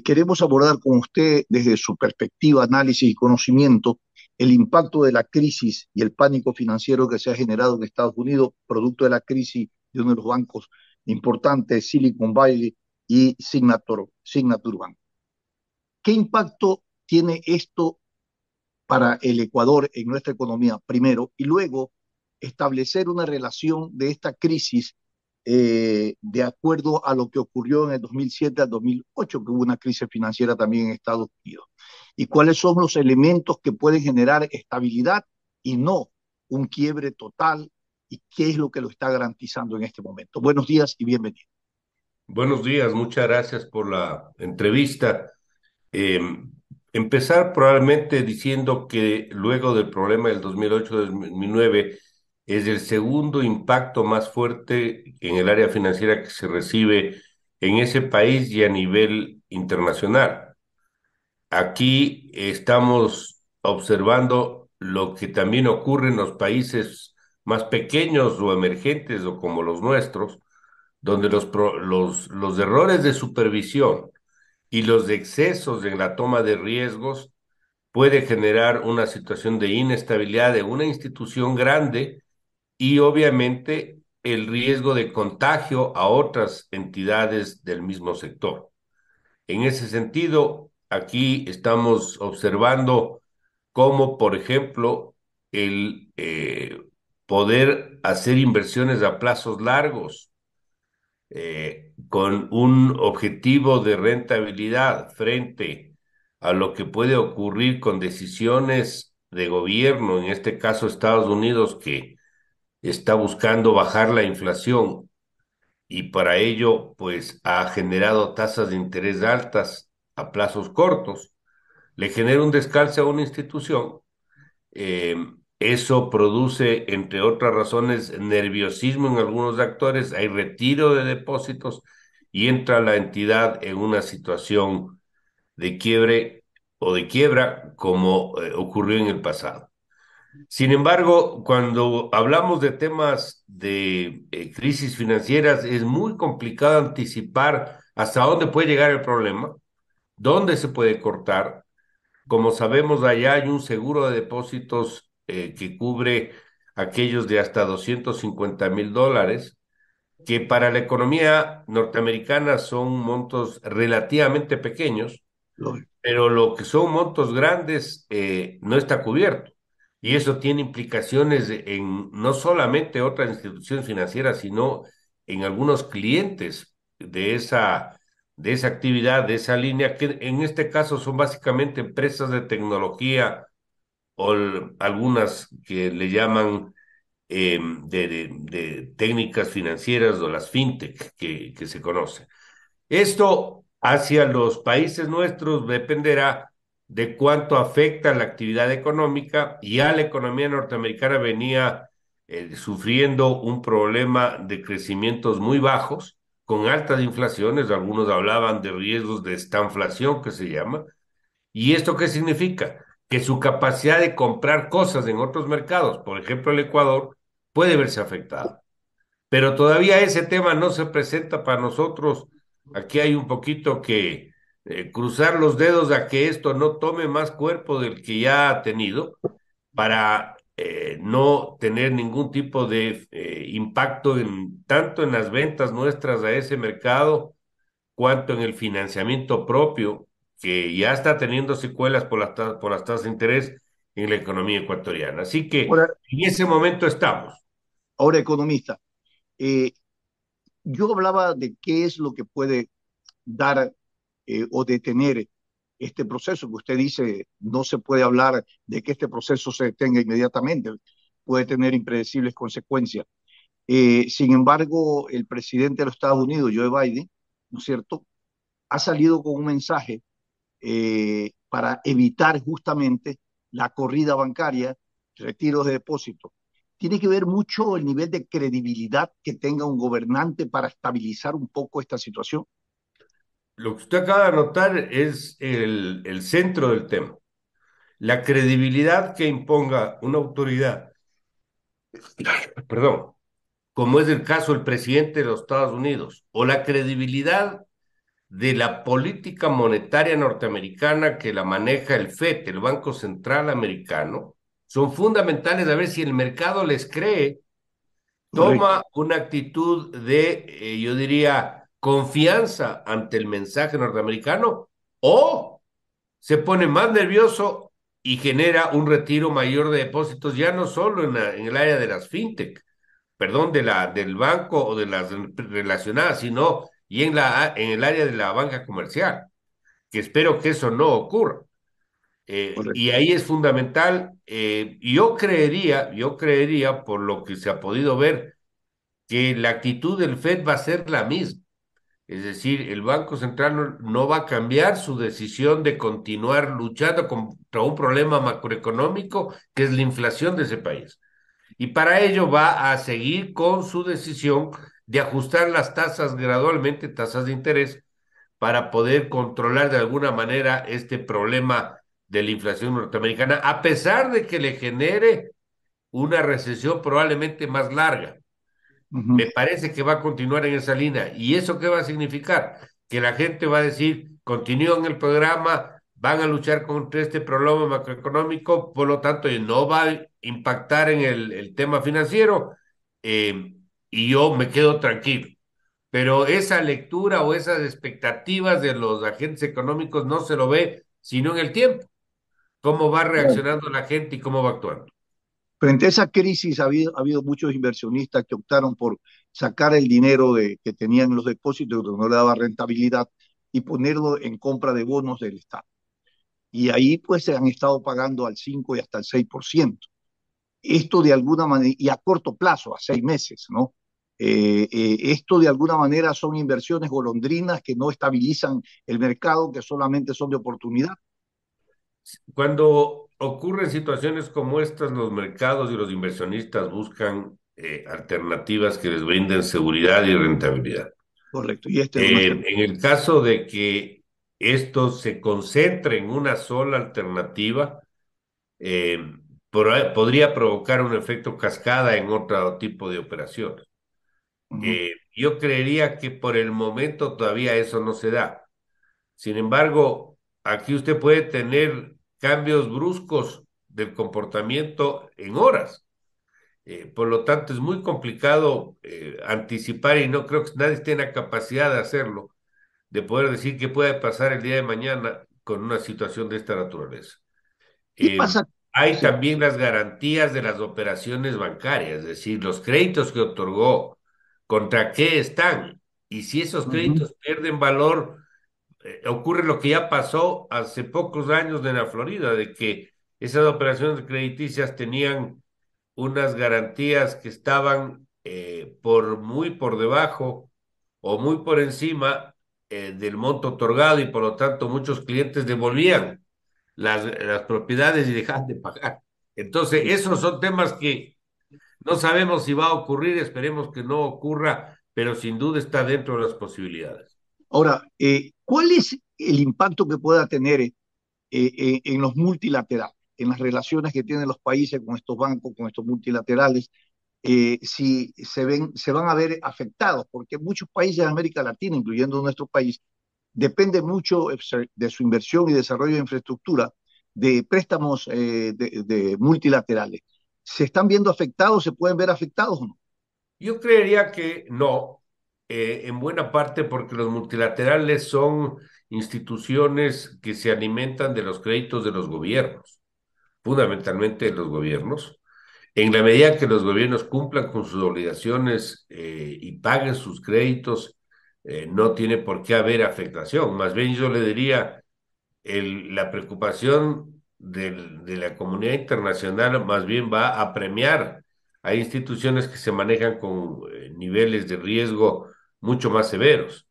Queremos abordar con usted desde su perspectiva, análisis y conocimiento el impacto de la crisis y el pánico financiero que se ha generado en Estados Unidos, producto de la crisis de uno de los bancos importantes, Silicon Valley y Signature Bank. ¿Qué impacto tiene esto para el Ecuador en nuestra economía, primero, y luego establecer una relación de esta crisis de acuerdo a lo que ocurrió en el 2007 al 2008, que hubo una crisis financiera también en Estados Unidos? ¿Y cuáles son los elementos que pueden generar estabilidad y no un quiebre total? ¿Y qué es lo que lo está garantizando en este momento? Buenos días y bienvenido. Buenos días, muchas gracias por la entrevista. Empezar probablemente diciendo que luego del problema del 2008-2009 es el segundo impacto más fuerte en el área financiera que se recibe en ese país y a nivel internacional. Aquí estamos observando lo que también ocurre en los países más pequeños o emergentes o como los nuestros, donde los errores de supervisión y los excesos en la toma de riesgos puede generar una situación de inestabilidad de una institución grande y obviamente el riesgo de contagio a otras entidades del mismo sector. En ese sentido, aquí estamos observando cómo, por ejemplo, el poder hacer inversiones a plazos largos con un objetivo de rentabilidad frente a lo que puede ocurrir con decisiones de gobierno, en este caso Estados Unidos, que está buscando bajar la inflación y para ello pues ha generado tasas de interés altas a plazos cortos, le genera un descalce a una institución. Eso produce, entre otras razones, nerviosismo en algunos actores, hay retiro de depósitos y entra la entidad en una situación de quiebre o de quiebra como ocurrió en el pasado. Sin embargo, cuando hablamos de temas de crisis financieras, es muy complicado anticipar hasta dónde puede llegar el problema, dónde se puede cortar. Como sabemos, allá hay un seguro de depósitos que cubre aquellos de hasta $250,000, que para la economía norteamericana son montos relativamente pequeños, pero lo que son montos grandes no está cubierto. Y eso tiene implicaciones en no solamente otras instituciones financieras, sino en algunos clientes de esa actividad, de esa línea, que en este caso son básicamente empresas de tecnología o algunas que le llaman de técnicas financieras o las fintech que se conocen. Esto hacia los países nuestros dependerá de cuánto afecta la actividad económica. Ya la economía norteamericana venía sufriendo un problema de crecimientos muy bajos, con altas inflaciones. Algunos hablaban de riesgos de estanflación, que se llama. ¿Y esto qué significa? Que su capacidad de comprar cosas en otros mercados, por ejemplo el Ecuador, puede verse afectada. Pero todavía ese tema no se presenta para nosotros. Aquí hay un poquito que cruzar los dedos a que esto no tome más cuerpo del que ya ha tenido para no tener ningún tipo de impacto tanto en las ventas nuestras a ese mercado cuanto en el financiamiento propio, que ya está teniendo secuelas por las tasas de interés en la economía ecuatoriana. Así que Ahora, en ese momento estamos. ahora economista, eh, yo hablaba de qué es lo que puede dar o detener este proceso, que usted dice no se puede hablar de que este proceso se detenga inmediatamente, puede tener impredecibles consecuencias. Sin embargo, el presidente de los Estados Unidos, Joe Biden, ¿no es cierto?, ha salido con un mensaje para evitar justamente la corrida bancaria, retiros de depósitos. Tiene que ver mucho el nivel de credibilidad que tenga un gobernante para estabilizar un poco esta situación. Lo que usted acaba de anotar es el centro del tema. La credibilidad que imponga una autoridad, perdón, como es el caso del presidente de los Estados Unidos, o la credibilidad de la política monetaria norteamericana que la maneja el FED, el Banco Central Americano, son fundamentales a ver si el mercado les cree, toma una actitud de, yo diría, confianza ante el mensaje norteamericano, o se pone más nervioso y genera un retiro mayor de depósitos, ya no solo en el área de las fintech, perdón, del banco o de las relacionadas, sino y en el área de la banca comercial, que espero que eso no ocurra. Y ahí es fundamental. Yo creería, por lo que se ha podido ver, que la actitud del FED va a ser la misma. Es decir, el Banco Central no va a cambiar su decisión de continuar luchando contra un problema macroeconómico que es la inflación de ese país. Y para ello va a seguir con su decisión de ajustar las tasas gradualmente, tasas de interés, para poder controlar de alguna manera este problema de la inflación norteamericana, a pesar de que le genere una recesión probablemente más larga. Me parece que va a continuar en esa línea. ¿Y eso qué va a significar? Que la gente va a decir, continúan el programa, van a luchar contra este problema macroeconómico, por lo tanto, no va a impactar en el tema financiero, y yo me quedo tranquilo. Pero esa lectura o esas expectativas de los agentes económicos no se lo ve, sino en el tiempo. Cómo va reaccionando la gente y cómo va actuando. Frente a esa crisis ha habido muchos inversionistas que optaron por sacar el dinero que tenían en los depósitos, que no le daba rentabilidad, y ponerlo en compra de bonos del Estado. Y ahí pues se han estado pagando al 5 y hasta el 6%. Esto de alguna manera, y a corto plazo, a 6 meses, ¿no? Esto de alguna manera son inversiones golondrinas que no estabilizan el mercado, que solamente son de oportunidad. Cuando ocurren situaciones como estas, los mercados y los inversionistas buscan alternativas que les brinden seguridad y rentabilidad. Correcto. Y en el caso de que esto se concentre en una sola alternativa, eh, podría provocar un efecto cascada en otro tipo de operaciones. Yo creería que por el momento todavía eso no se da. Sin embargo, aquí usted puede tener cambios bruscos del comportamiento en horas. Por lo tanto, es muy complicado anticipar y no creo que nadie esté en la capacidad de hacerlo, de poder decir qué puede pasar el día de mañana con una situación de esta naturaleza. ¿Qué Eh, pasa? Hay Sí. también las garantías de las operaciones bancarias, es decir, los créditos que otorgó, contra qué están, y si esos créditos pierden valor, ocurre lo que ya pasó hace pocos años en la Florida, de que esas operaciones crediticias tenían unas garantías que estaban muy por debajo o muy por encima del monto otorgado y por lo tanto muchos clientes devolvían las propiedades y dejaban de pagar. Entonces, esos son temas que no sabemos si va a ocurrir, esperemos que no ocurra, pero sin duda está dentro de las posibilidades. Ahora, ¿cuál es el impacto que pueda tener en los multilaterales, en las relaciones que tienen los países con estos bancos, con estos multilaterales? Si se van a ver afectados, porque muchos países de América Latina, incluyendo nuestro país, depende mucho de su inversión y desarrollo de infraestructura de préstamos de multilaterales. ¿Se están viendo afectados? ¿Se pueden ver afectados o no? Yo creería que no, en buena parte porque los multilaterales son instituciones que se alimentan de los créditos de los gobiernos, fundamentalmente de los gobiernos. En la medida que los gobiernos cumplan con sus obligaciones y paguen sus créditos, no tiene por qué haber afectación. Más bien yo le diría, la preocupación de la comunidad internacional más bien va a premiar a instituciones que se manejan con niveles de riesgo mucho más severos.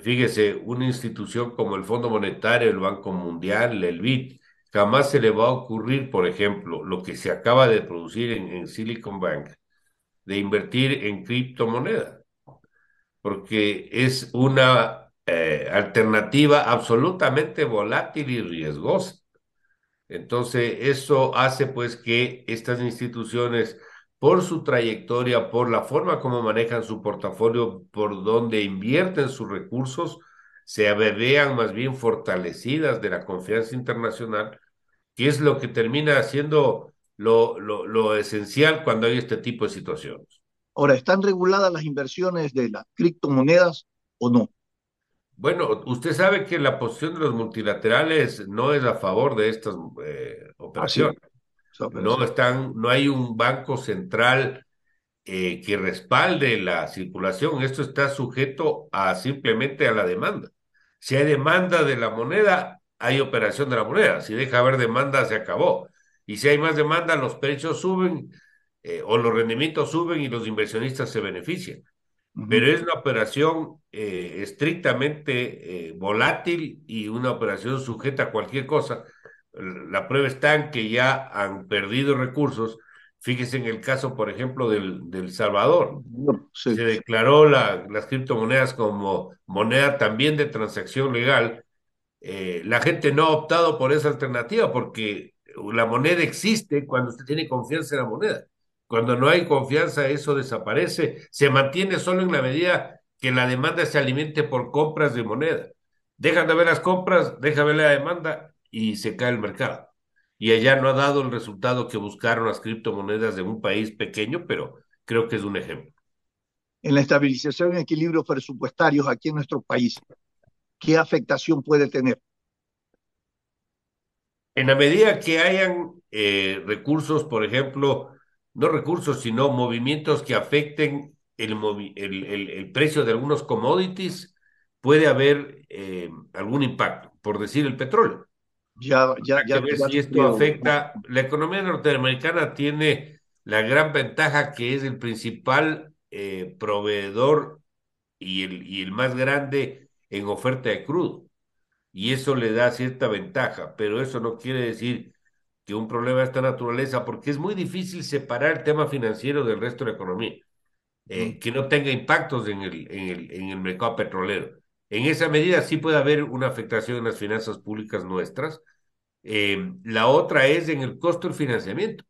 Fíjese, una institución como el Fondo Monetario, el Banco Mundial, el BID, jamás se le va a ocurrir, por ejemplo, lo que se acaba de producir en Silicon Bank, de invertir en criptomoneda, porque es una alternativa absolutamente volátil y riesgosa. Entonces, eso hace pues que estas instituciones, por su trayectoria, por la forma como manejan su portafolio, por donde invierten sus recursos, se vean más bien fortalecidas de la confianza internacional, que es lo que termina siendo lo esencial cuando hay este tipo de situaciones. Ahora, ¿están reguladas las inversiones de las criptomonedas o no? Bueno, usted sabe que la posición de los multilaterales no es a favor de estas Así, operaciones. esa No operación. están, no hay un banco central que respalde la circulación. Esto está sujeto a simplemente a la demanda. Si hay demanda de la moneda, hay operación de la moneda. Si deja haber demanda, se acabó. Y si hay más demanda, los precios suben o los rendimientos suben y los inversionistas se benefician. Pero es una operación estrictamente volátil y una operación sujeta a cualquier cosa. La prueba está en que ya han perdido recursos. Fíjese en el caso, por ejemplo, del Salvador. Sí. Se declaró las criptomonedas como moneda también de transacción legal. La gente no ha optado por esa alternativa porque la moneda existe cuando usted tiene confianza en la moneda. Cuando no hay confianza, eso desaparece. Se mantiene solo en la medida que la demanda se alimente por compras de moneda. Dejan de haber las compras, deja de haber la demanda y se cae el mercado. Y allá no ha dado el resultado que buscaron las criptomonedas de un país pequeño, pero creo que es un ejemplo. En la estabilización y equilibrios presupuestarios aquí en nuestro país, ¿qué afectación puede tener? En la medida que hayan recursos, por ejemplo, no recursos, sino movimientos que afecten el precio de algunos commodities, puede haber algún impacto, por decir el petróleo. Hay que ver Ya si ha esto sufrido. afecta. La economía norteamericana tiene la gran ventaja que es el principal proveedor y el más grande en oferta de crudo y eso le da cierta ventaja, pero eso no quiere decir que un problema de esta naturaleza, porque es muy difícil separar el tema financiero del resto de la economía, que no tenga impactos en el mercado petrolero. En esa medida sí puede haber una afectación en las finanzas públicas nuestras. La otra es en el costo del financiamiento.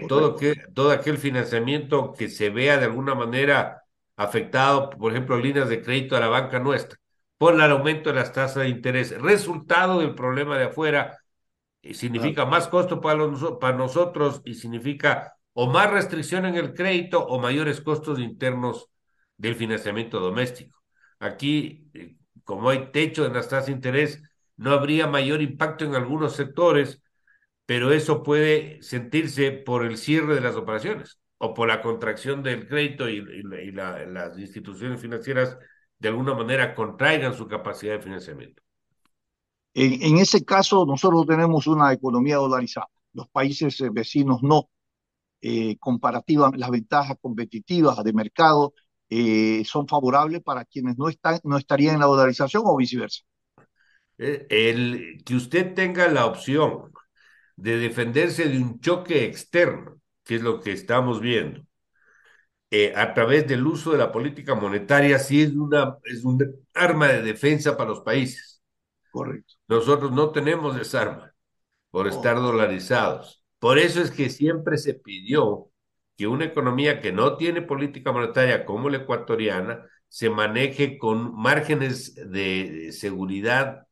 Todo aquel financiamiento que se vea de alguna manera afectado, por ejemplo, líneas de crédito a la banca nuestra, por el aumento de las tasas de interés, resultado del problema de afuera, y significa más costo para nosotros y significa o más restricción en el crédito o mayores costos internos del financiamiento doméstico. Aquí, como hay techo en las tasas de interés, no habría mayor impacto en algunos sectores, pero eso puede sentirse por el cierre de las operaciones o por la contracción del crédito las instituciones financieras de alguna manera contraigan su capacidad de financiamiento. En ese caso, nosotros tenemos una economía dolarizada. Los países vecinos no. Comparativas, las ventajas competitivas de mercado son favorables para quienes no estarían en la dolarización o viceversa. El que usted tenga la opción de defenderse de un choque externo, que es lo que estamos viendo, a través del uso de la política monetaria, sí es un arma de defensa para los países. Correcto. Nosotros no tenemos esa arma por estar dolarizados. Por eso es que siempre se pidió que una economía que no tiene política monetaria como la ecuatoriana se maneje con márgenes de seguridad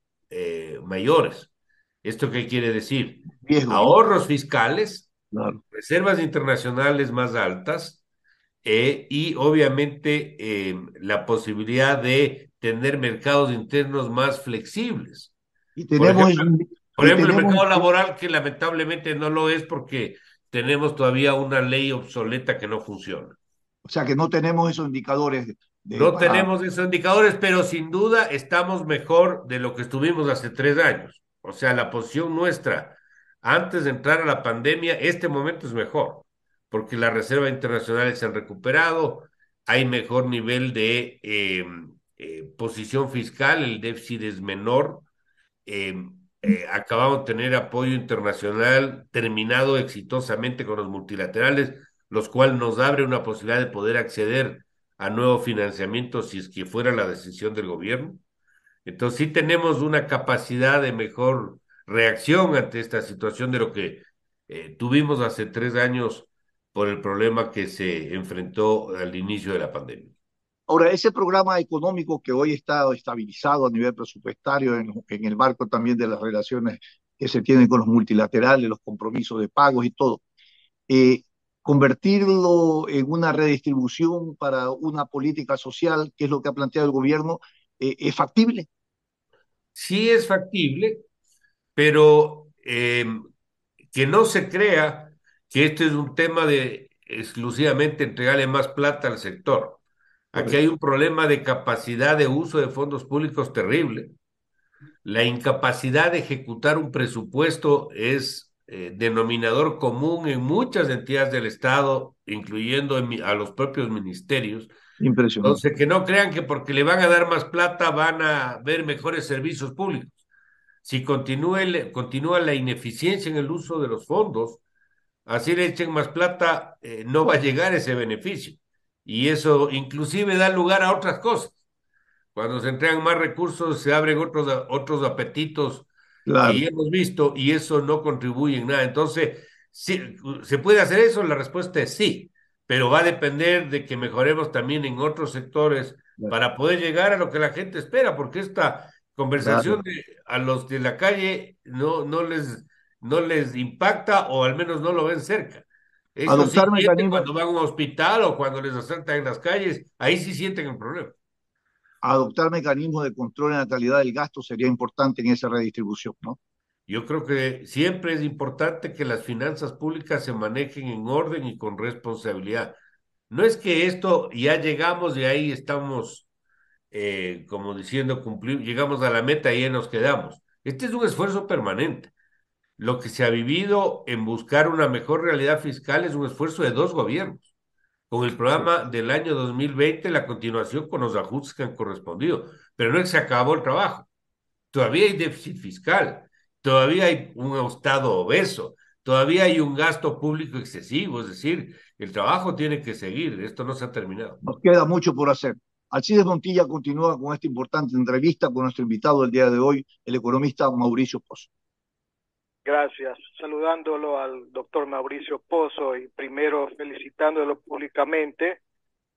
mayores. ¿Esto qué quiere decir? Riesgo. Ahorros fiscales, claro. Reservas internacionales más altas y obviamente la posibilidad de tener mercados internos más flexibles. Y tenemos por ejemplo, el mercado laboral, que lamentablemente no lo es porque tenemos todavía una ley obsoleta que no funciona. O sea que no tenemos esos indicadores. Tenemos esos indicadores, pero sin duda estamos mejor de lo que estuvimos hace 3 años. O sea, la posición nuestra antes de entrar a la pandemia, este momento es mejor, porque las reservas internacionales se han recuperado, hay mejor nivel de posición fiscal, el déficit es menor. Acabamos de tener apoyo internacional terminado exitosamente con los multilaterales, los cuales nos abre una posibilidad de poder acceder a nuevo financiamiento si es que fuera la decisión del gobierno. Entonces sí tenemos una capacidad de mejor reacción ante esta situación de lo que tuvimos hace 3 años por el problema que se enfrentó al inicio de la pandemia. Ahora, ese programa económico que hoy está estabilizado a nivel presupuestario en el marco también de las relaciones que se tienen con los multilaterales, los compromisos de pagos y todo, convertirlo en una redistribución para una política social, que es lo que ha planteado el gobierno, ¿es factible? Sí es factible, pero que no se crea que este es un tema de exclusivamente entregarle más plata al sector. Aquí hay un problema de capacidad de uso de fondos públicos terrible. La incapacidad de ejecutar un presupuesto es denominador común en muchas entidades del Estado, incluyendo a los propios ministerios. Impresionante. Entonces, que no crean que porque le van a dar más plata van a ver mejores servicios públicos. Si continúa la ineficiencia en el uso de los fondos, así le echen más plata, no va a llegar ese beneficio. Y eso inclusive da lugar a otras cosas. Cuando se entregan más recursos, se abren otros apetitos que ya hemos visto y eso no contribuye en nada. Entonces, ¿sí, se puede hacer eso? La respuesta es sí, pero va a depender de que mejoremos también en otros sectores para poder llegar a lo que la gente espera, porque esta conversación a los de la calle no les impacta o al menos no lo ven cerca. Eso sí sienten cuando van a un hospital o cuando les asaltan en las calles, ahí sí sienten el problema. Adoptar mecanismos de control en la calidad del gasto sería importante en esa redistribución, ¿no? Yo creo que siempre es importante que las finanzas públicas se manejen en orden y con responsabilidad. No es que esto ya llegamos y ahí estamos, como diciendo, llegamos a la meta y ahí nos quedamos. Este es un esfuerzo permanente. Lo que se ha vivido en buscar una mejor realidad fiscal es un esfuerzo de 2 gobiernos. Con el programa del año 2020, la continuación con los ajustes que han correspondido. Pero no es que se acabó el trabajo. Todavía hay déficit fiscal, todavía hay un Estado obeso, todavía hay un gasto público excesivo. Es decir, el trabajo tiene que seguir, esto no se ha terminado. Nos queda mucho por hacer. Alcides Montilla continúa con esta importante entrevista con nuestro invitado el día de hoy, el economista Mauricio Pozo. Gracias. Saludándolo al doctor Mauricio Pozo y primero felicitándolo públicamente,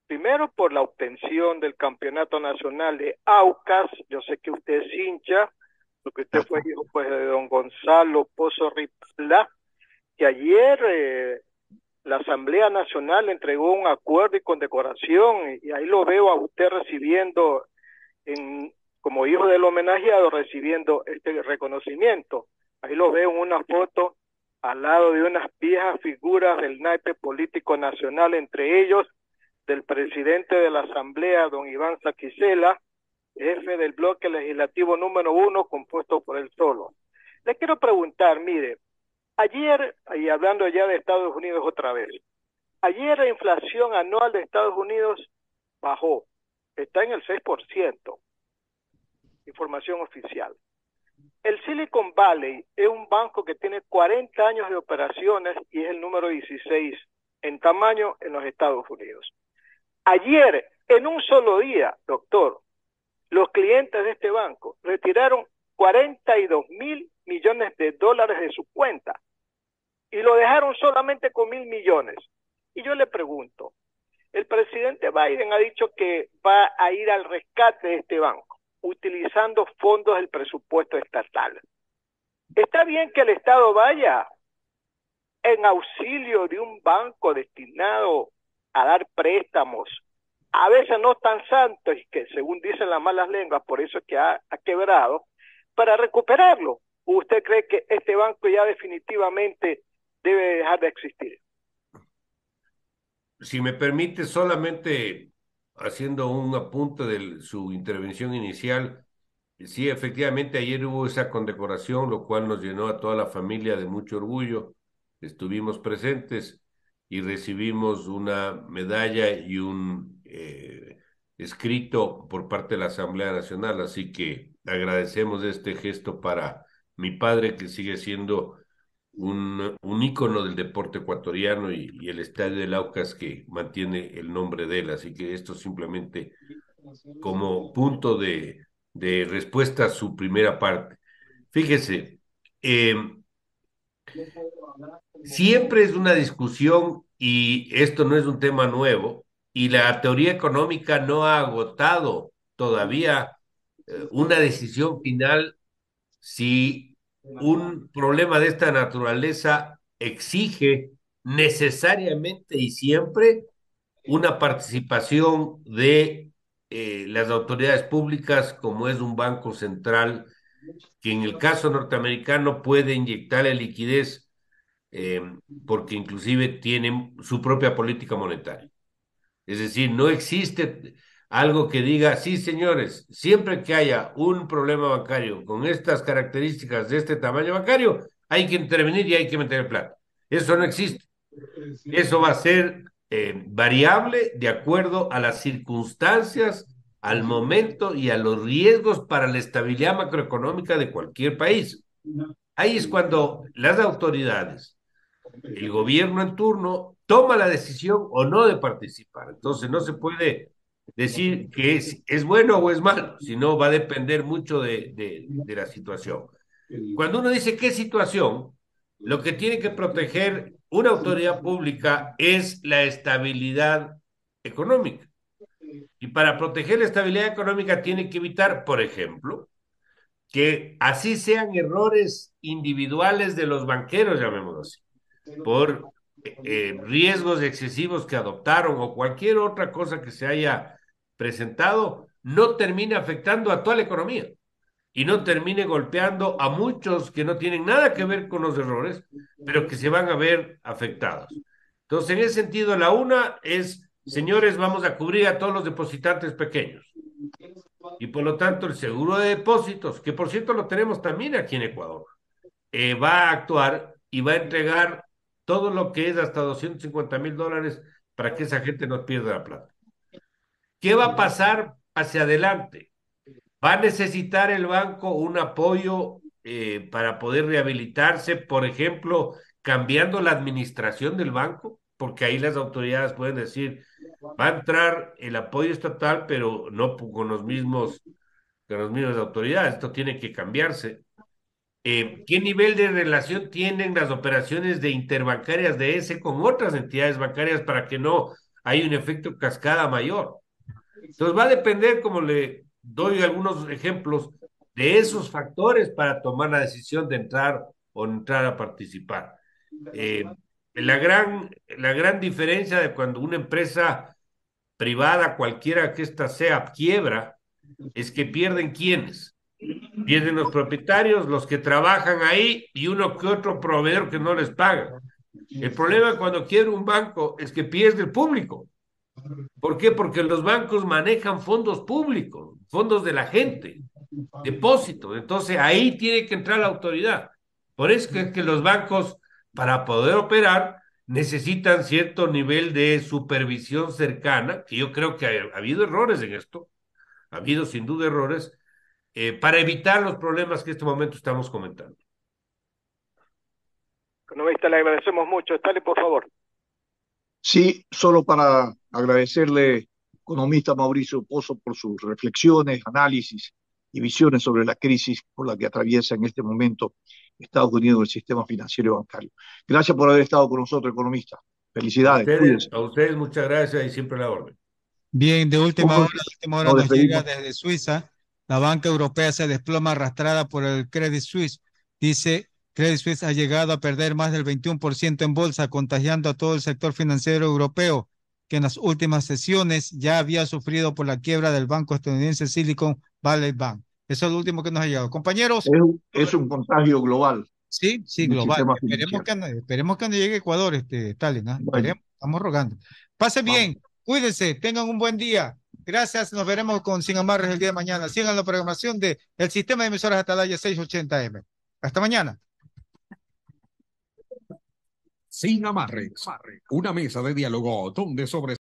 primero por la obtención del campeonato nacional de Aucas. Yo sé que usted es hincha, porque usted fue hijo pues, de don Gonzalo Pozo Ripala, que ayer la Asamblea Nacional entregó un acuerdo y condecoración, y ahí lo veo a usted recibiendo, como hijo del homenajeado, recibiendo este reconocimiento. Ahí lo veo en una foto al lado de unas viejas figuras del naipe político nacional, entre ellos del presidente de la Asamblea, don Iván Saquicela, jefe del bloque legislativo número 1, compuesto por él solo. Le quiero preguntar, mire, ayer, y hablando ya de Estados Unidos otra vez, ayer la inflación anual de Estados Unidos bajó, está en el 6%, información oficial. El Silicon Valley es un banco que tiene 40 años de operaciones y es el número 16 en tamaño en los Estados Unidos. Ayer, en un solo día, doctor, los clientes de este banco retiraron 42 mil millones de dólares de su cuenta y lo dejaron solamente con 1.000 millones. Y yo le pregunto, el presidente Biden ha dicho que va a ir al rescate de este banco utilizando fondos del presupuesto estatal. ¿Está bien que el Estado vaya en auxilio de un banco destinado a dar préstamos, a veces no tan santos, y que según dicen las malas lenguas, por eso es que ha quebrado, para recuperarlo? ¿O usted cree que este banco ya definitivamente debe dejar de existir? Si me permite, solamente haciendo un apunte de su intervención inicial, sí, efectivamente ayer hubo esa condecoración, lo cual nos llenó a toda la familia de mucho orgullo. Estuvimos presentes y recibimos una medalla y un escrito por parte de la Asamblea Nacional, así que agradecemos este gesto para mi padre, que sigue siendo un ícono del deporte ecuatoriano, y el estadio del Aucas, que mantiene el nombre de él. Así que esto simplemente como punto de respuesta a su primera parte. Fíjese, siempre es una discusión, y esto no es un tema nuevo, y la teoría económica no ha agotado todavía una decisión final si un problema de esta naturaleza exige necesariamente y siempre una participación de las autoridades públicas, como es un banco central, que en el caso norteamericano puede inyectarle liquidez, porque inclusive tienen su propia política monetaria. Es decir, no existe algo que diga, sí, señores, siempre que haya un problema bancario con estas características de este tamaño bancario, hay que intervenir y hay que meter el plata. Eso no existe. Eso va a ser variable de acuerdo a las circunstancias, al momento y a los riesgos para la estabilidad macroeconómica de cualquier país. Ahí es cuando las autoridades, el gobierno en turno, toma la decisión o no de participar. Entonces no se puede decir que es bueno o es malo, sino va a depender mucho de la situación. Cuando uno dice qué situación, lo que tiene que proteger una autoridad pública es la estabilidad económica. Y para proteger la estabilidad económica tiene que evitar, por ejemplo, que así sean errores individuales de los banqueros, llamémoslo así, por riesgos excesivos que adoptaron o cualquier otra cosa que se haya presentado, no termine afectando a toda la economía y no termine golpeando a muchos que no tienen nada que ver con los errores, pero que se van a ver afectados. Entonces, en ese sentido, la una es, señores, vamos a cubrir a todos los depositantes pequeños. Y por lo tanto, el seguro de depósitos, que por cierto lo tenemos también aquí en Ecuador, va a actuar y va a entregar todo lo que es hasta $250,000 para que esa gente no pierda la plata. ¿Qué va a pasar hacia adelante? ¿Va a necesitar el banco un apoyo para poder rehabilitarse, por ejemplo, cambiando la administración del banco? Porque ahí las autoridades pueden decir, Va a entrar el apoyo estatal, pero no con los mismos, con las mismas autoridades. Esto tiene que cambiarse. ¿Qué nivel de relación tienen las operaciones de interbancarias de ese con otras entidades bancarias para que no haya un efecto cascada mayor? Entonces va a depender, como le doy algunos ejemplos, de esos factores para tomar la decisión de entrar o no entrar a participar. La gran diferencia de cuando una empresa privada, cualquiera que ésta sea, quiebra, es que pierden quiénes. Pierden los propietarios, los que trabajan ahí y uno que otro proveedor que no les paga. El problema cuando quiebra un banco es que pierde el público. ¿Por qué? Porque los bancos manejan fondos públicos, fondos de la gente, depósitos. Entonces ahí tiene que entrar la autoridad. Por eso es que los bancos, para poder operar, necesitan cierto nivel de supervisión cercana, que yo creo que ha habido errores en esto, ha habido sin duda errores, para evitar los problemas que en este momento estamos comentando. Economista, le agradecemos mucho. Dale, por favor. Sí, solo para agradecerle, economista Mauricio Pozo, por sus reflexiones, análisis y visiones sobre la crisis por la que atraviesa en este momento Estados Unidos el sistema financiero y bancario. Gracias por haber estado con nosotros, economista. Felicidades, cuídense. A ustedes muchas gracias y siempre a la orden. Bien, de última hora Nos nos llega despedimos. desde Suiza. La banca europea se desploma arrastrada por el Credit Suisse. Dice, Credit Suisse ha llegado a perder más del 21% en bolsa, contagiando a todo el sector financiero europeo, que en las últimas sesiones ya había sufrido por la quiebra del banco estadounidense Silicon Valley Bank. Eso es lo último que nos ha llegado. Compañeros. Es un contagio global. Sí, global. Esperemos que no llegue a Ecuador, Stalin, ¿eh? Bueno. Estamos rogando. Pase bien, cuídense, tengan un buen día. Gracias, nos veremos con Sin Amarres el día de mañana. Sigan la programación de el sistema de emisoras Atalaya 680M. Hasta mañana. Sin Amarres, una mesa de diálogo donde sobre